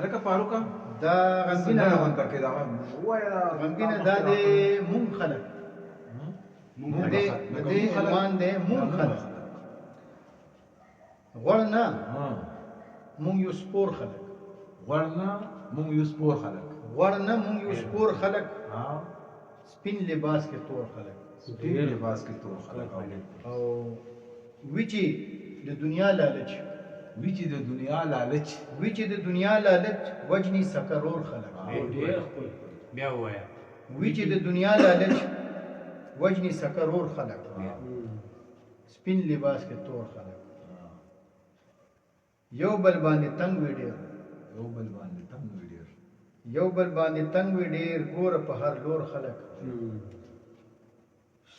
الکه فاروقه دا غمګینه غمګینه کې دا وایا غمګینه دا د مونږ خلک دې عنوان دی مونږ خلک غوړ نه مونږ یو سپور خلک غوړ نه مونږ یو سپور خلک غوړ نه مونږ یو سپور خلک سپین لباس کې تور خلک سپین لباس کې تور خلک او وچی د دنیا لالچ وچی د دنیا لالچ وچی د دنیا لالچ وجنی سکرور خلک بیا وایا وچی د دنیا لالچ وجنی سکرور خلک سپین لباس کې تور خلک یو بل باندې تنگ وی ډیر یو بل باندې تنگ وی ډیر یو بل باندې تنگ وی ډیر ګور په هر لور خلک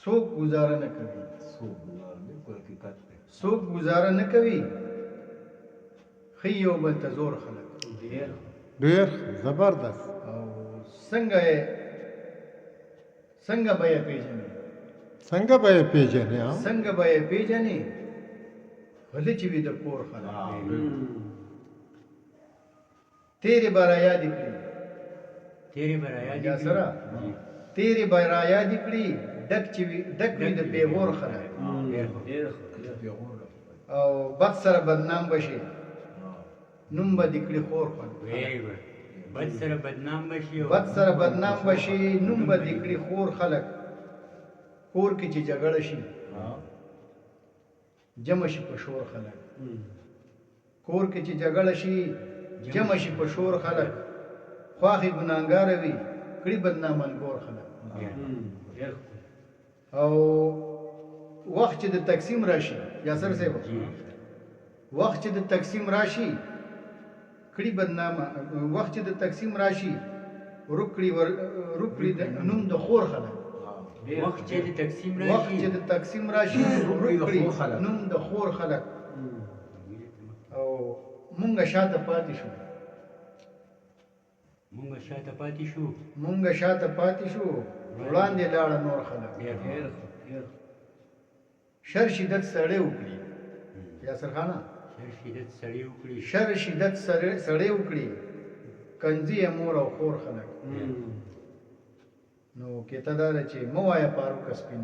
څوک گزاره نه کوي څوک گزاره نه کوي حقیقت دی څوک گزاره نه کوي خي یو بل ته زور خلک ډیر زبردست او څنګه به یې پیژنې څنګه به یې پیژنې څنګه به یې پیژنې غلی چې وي د کور خلک تیرې به را یاد کړي تیرې به را یاد یا سره تیرې به را یاد کړي ډک وي د پیغور خلک او بد سره بدنام بشي نوم به دې کړي خور خلک بد سره بدنام بشي بد سره بدنام بشي نوم به دې کړي خور خلک کور کې چې جګړه شي جمع شي په شور خلک کور کې چې جګړه شي جمع شي په شور خلک خواخې ګناهګار وي کړي بدنامان کور خلک او وخت چې د تقسیم راشي یا سر صاحب وخت چې د تقسیم راشي کړي بدنامه وخت چې د تقسیم راشي رکړي د نوم د خور خلک وخت چې د تقسیم راشي وخت چې د تقسیم راشي رکړي نوم د خور خلک او مونږه شاته پاتې شو مونږه شاته پاتې شو مونږه شاته پاتې شو وړاندې لاړه نور خلک شر شدت سړی وکړي یا سرخانه شر شدت سړی وکړي شر شدت سړی وکړي کنځي مور او خور خلک نو کته دا چې مو وایا فاروق سپین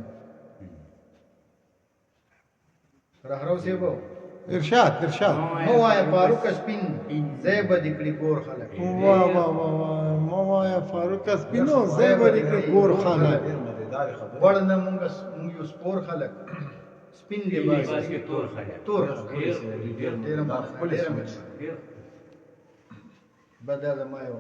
راهرو سیبو ارشاد مو وایا فاروق سپین زیب دکړي ګور خلک واه واه واه مو وایا فاروق سپینو زیب دکړي ګور خلک وړ نه مونږ یو سپور خلک سپین لباس کې تور خلک تور ډیر بدل ما یو